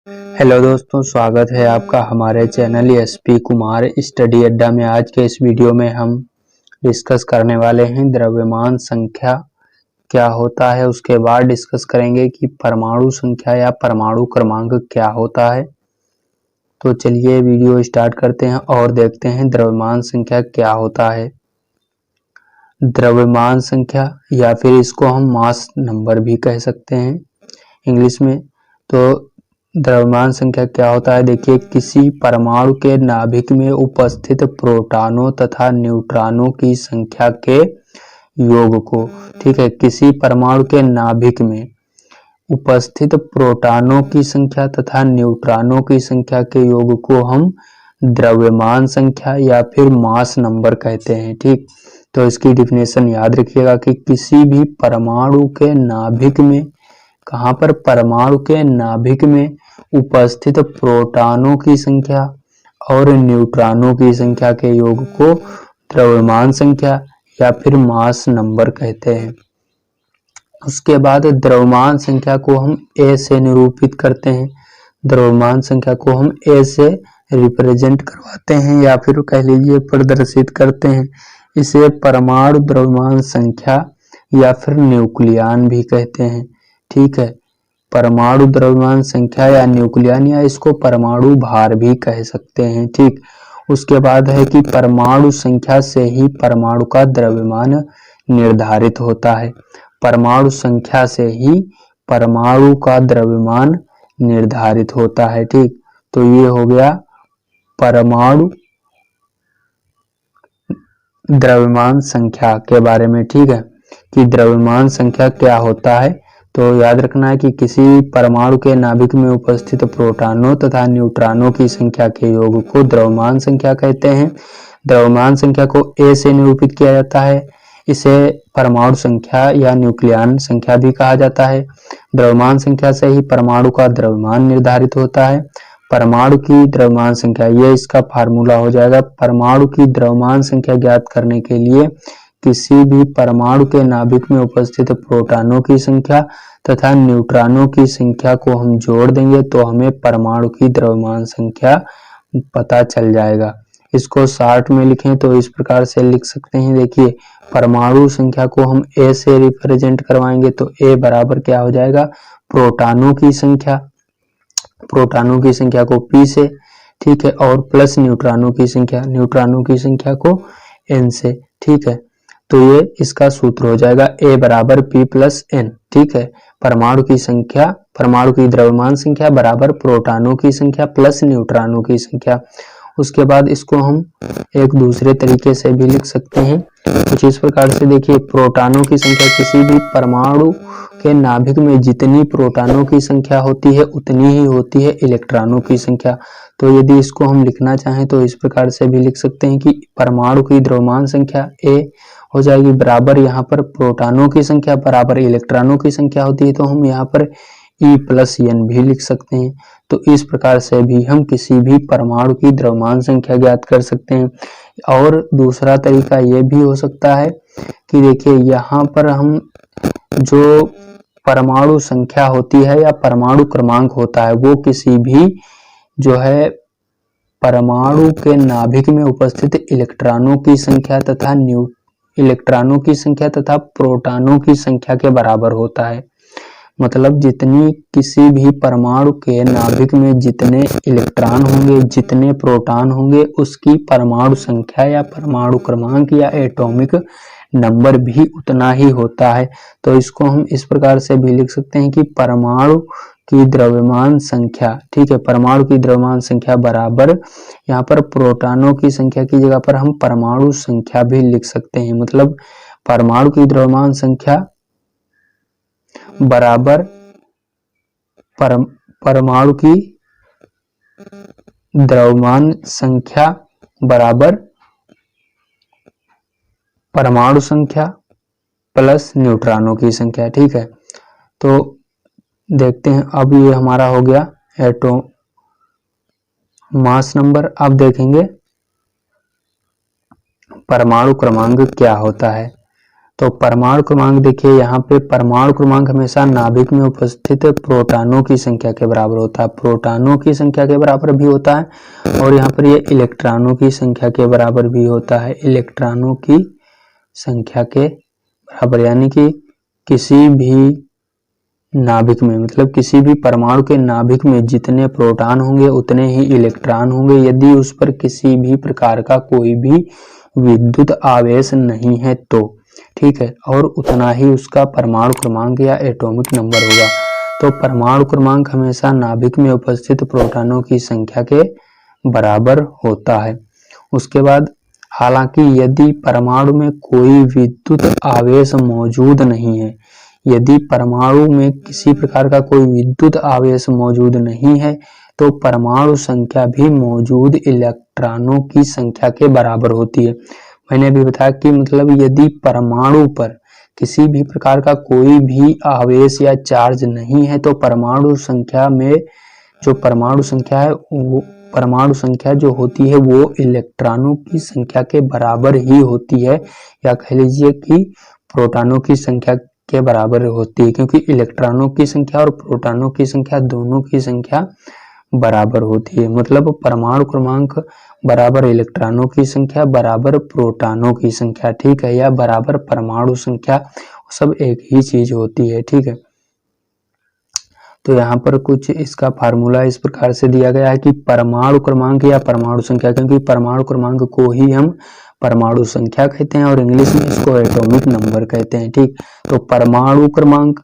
Hello दोस्तों, स्वागत है आपका हमारे चैनल एसपी कुमार स्टडी अड्डा में। आज के इस वीडियो में हम डिस्कस करने वाले हैं द्रव्यमान संख्या क्या होता है। उसके बाद डिस्कस करेंगे कि परमाणु संख्या या परमाणु क्रमांक क्या होता है। तो चलिए वीडियो स्टार्ट करते हैं और देखते हैं द्रव्यमान संख्या क्या होता है। द्रव्यमान संख्या या फिर इसको हम मास नंबर भी कह सकते हैं इंग्लिश में। तो द्रव्यमान संख्या क्या होता है, देखिए, किसी परमाणु के नाभिक में उपस्थित प्रोटॉनों तथा न्यूट्रॉनों की संख्या के योग को, ठीक है, किसी परमाणु के नाभिक में उपस्थित प्रोटॉनों की संख्या तथा न्यूट्रॉनों की संख्या के योग को हम द्रव्यमान संख्या या फिर मास नंबर कहते हैं। ठीक, तो इसकी डिफिनेशन याद रखिएगा कि किसी भी परमाणु के नाभिक में, कहाँ पर, परमाणु के नाभिक में उपस्थित प्रोटॉनों की संख्या और न्यूट्रॉनों की संख्या के योग को द्रव्यमान संख्या या फिर मास नंबर कहते हैं। उसके बाद द्रव्यमान संख्या को हम ए से निरूपित करते हैं। द्रव्यमान संख्या को हम ए से रिप्रेजेंट करवाते हैं या फिर कह लीजिए प्रदर्शित करते हैं। इसे परमाणु द्रव्यमान संख्या या फिर न्यूक्लियन भी कहते हैं। ठीक है, परमाणु द्रव्यमान संख्या या न्यूक्लियन, या इसको परमाणु भार भी कह सकते हैं। ठीक, उसके बाद है कि परमाणु संख्या से ही परमाणु का द्रव्यमान निर्धारित होता है। परमाणु संख्या से ही परमाणु का द्रव्यमान निर्धारित होता है। ठीक, तो ये हो गया परमाणु द्रव्यमान संख्या के बारे में। ठीक है, कि द्रव्यमान संख्या क्या होता है। तो याद रखना है कि किसी परमाणु के नाभिक में उपस्थित प्रोटॉनों तथा न्यूट्रॉनों की संख्या के योग को द्रव्यमान संख्या कहते हैं। द्रव्यमान संख्या को ए से निरूपित किया जाता है। इसे परमाणु संख्या या न्यूक्लियन संख्या भी कहा जाता है। द्रव्यमान संख्या से ही परमाणु का द्रव्यमान निर्धारित होता है। परमाणु की द्रव्यमान संख्या, ये इसका फार्मूला हो जाएगा। परमाणु की द्रव्यमान संख्या ज्ञात करने के लिए किसी भी परमाणु के नाभिक में उपस्थित प्रोटॉनों की संख्या तथा न्यूट्रॉनों की संख्या को हम जोड़ देंगे तो हमें परमाणु की द्रव्यमान संख्या पता चल जाएगा। इसको शॉर्ट में लिखें तो इस प्रकार से लिख सकते हैं। देखिए, परमाणु संख्या को हम ए से रिप्रेजेंट करवाएंगे तो ए बराबर क्या हो जाएगा, प्रोटॉनों की संख्या, प्रोटॉनों की संख्या को पी से, ठीक है, और प्लस न्यूट्रॉनों की संख्या, न्यूट्रॉनों की संख्या को एन से। ठीक है, तो ये इसका सूत्र हो जाएगा ए बराबर पी प्लस एन। ठीक है, परमाणु की संख्या, परमाणु की द्रव्यमान संख्या बराबर प्रोटॉनों की संख्या प्लस न्यूट्रॉनों की संख्या। उसके बाद इसको हम एक दूसरे तरीके से भी लिख सकते हैं कुछ इस प्रकार से। देखिए, प्रोटॉनों की संख्या, किसी भी परमाणु के नाभिक में जितनी प्रोटॉनों की संख्या होती है उतनी ही होती है इलेक्ट्रॉनों की संख्या। तो यदि इसको हम लिखना चाहें तो इस प्रकार से भी लिख सकते हैं कि परमाणु की द्रव्यमान संख्या ए हो जाएगी बराबर, यहाँ पर प्रोटॉनों की संख्या बराबर इलेक्ट्रॉनों की संख्या होती है तो हम यहाँ पर E प्लस एन भी लिख सकते हैं। तो इस प्रकार से भी हम किसी भी परमाणु की द्रव्यमान संख्या ज्ञात कर सकते हैं। और दूसरा तरीका ये भी हो सकता है कि देखिए, यहाँ पर हम जो परमाणु संख्या होती है या परमाणु क्रमांक होता है वो किसी भी जो है परमाणु के नाभिक में उपस्थित इलेक्ट्रॉनों की संख्या तथा इलेक्ट्रॉनों की संख्या तथा प्रोटॉनों की संख्या के बराबर होता है। मतलब जितनी किसी भी परमाणु के नाभिक में जितने इलेक्ट्रॉन होंगे, जितने प्रोटॉन होंगे, उसकी परमाणु संख्या या परमाणु क्रमांक या एटॉमिक नंबर भी उतना ही होता है। तो इसको हम इस प्रकार से भी लिख सकते हैं कि परमाणु की द्रव्यमान संख्या, ठीक है, परमाणु की द्रव्यमान संख्या बराबर, यहाँ पर प्रोटॉनों की संख्या की जगह पर हम परमाणु संख्या भी लिख सकते हैं। मतलब परमाणु की द्रव्यमान संख्या बराबर परमाणु की द्रव्यमान संख्या बराबर परमाणु संख्या प्लस न्यूट्रॉनों की संख्या। ठीक है, तो देखते हैं, अब ये हमारा हो गया एटॉम मास नंबर। अब देखेंगे परमाणु क्रमांक क्या होता है। तो परमाणु क्रमांक देखिए यहाँ पे परमाणु क्रमांक हमेशा नाभिक में उपस्थित प्रोटॉनों की संख्या के बराबर होता है, प्रोटॉनों की संख्या के बराबर भी होता है और यहाँ पर ये इलेक्ट्रॉनों की संख्या के बराबर भी होता है, इलेक्ट्रॉनों की संख्या के बराबर। यानी कि किसी भी नाभिक में, मतलब किसी भी परमाणु के नाभिक में जितने प्रोटॉन होंगे उतने ही इलेक्ट्रॉन होंगे, यदि उस पर किसी भी प्रकार का कोई भी विद्युत आवेश नहीं है तो, ठीक है, और उतना ही उसका परमाणु क्रमांक या एटॉमिक नंबर होगा। तो परमाणु क्रमांक हमेशा नाभिक में उपस्थित प्रोटॉनों की संख्या के बराबर होता है। उसके बाद हालांकि यदि परमाणु में कोई विद्युत आवेश मौजूद नहीं है, यदि परमाणु में किसी प्रकार का कोई विद्युत आवेश मौजूद नहीं है तो परमाणु संख्या भी मौजूद इलेक्ट्रॉनों की संख्या के बराबर होती है। मैंने अभी बताया कि मतलब यदि परमाणु पर किसी भी प्रकार का कोई भी आवेश या चार्ज नहीं है तो परमाणु संख्या में जो परमाणु संख्या है वो परमाणु संख्या जो होती है वो इलेक्ट्रॉनों की संख्या के बराबर ही होती है, या कह लीजिए कि प्रोटॉनों की संख्या के बराबर होती है, क्योंकि इलेक्ट्रॉनों की संख्या और प्रोटॉनों की संख्या दोनों की संख्या बराबर होती है। मतलब परमाणु क्रमांक बराबर इलेक्ट्रॉनों की संख्या बराबर प्रोटॉनों की संख्या, ठीक है, या बराबर परमाणु संख्या, सब एक ही चीज होती है, ठीक है। तो यहाँ पर कुछ इसका फार्मूला इस प्रकार से दिया गया है कि परमाणु क्रमांक या परमाणु संख्या, क्योंकि परमाणु क्रमांक को ही हम परमाणु संख्या कहते हैं और इंग्लिश में इसको एटॉमिक नंबर कहते हैं, ठीक। तो परमाणु क्रमांक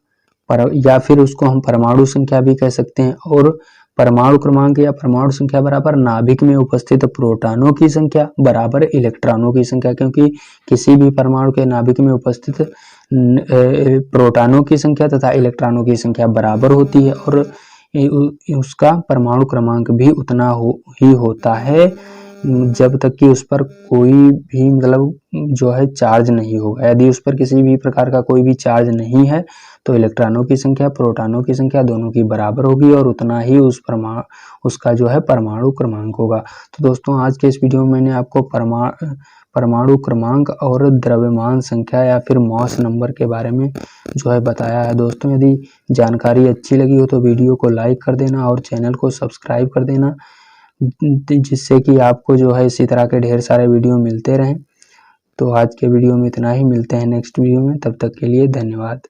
या फिर उसको हम परमाणु संख्या भी कह सकते हैं, और परमाणु क्रमांक या परमाणु संख्या बराबर नाभिक में उपस्थित प्रोटॉनों की संख्या बराबर इलेक्ट्रॉनों की संख्या, क्योंकि किसी भी परमाणु के नाभिक में उपस्थित प्रोटॉनों की संख्या तथा इलेक्ट्रॉनों की संख्या बराबर होती है और उसका परमाणु क्रमांक भी उतना ही होता है जब तक कि उस पर कोई भी मतलब जो है चार्ज नहीं होगा। यदि उस पर किसी भी प्रकार का कोई भी चार्ज नहीं है तो इलेक्ट्रॉनों की संख्या प्रोटॉनों की संख्या दोनों की बराबर होगी और उतना ही उसका जो है परमाणु क्रमांक होगा। तो दोस्तों आज के इस वीडियो में मैंने आपको परमाणु क्रमांक और द्रव्यमान संख्या या फिर मॉस नंबर के बारे में जो है बताया है। दोस्तों यदि जानकारी अच्छी लगी हो तो वीडियो को लाइक कर देना और चैनल को सब्सक्राइब कर देना, जिससे कि आपको जो है इसी तरह के ढेर सारे वीडियो मिलते रहें। तो आज के वीडियो में इतना ही, मिलते हैं नेक्स्ट वीडियो में, तब तक के लिए धन्यवाद।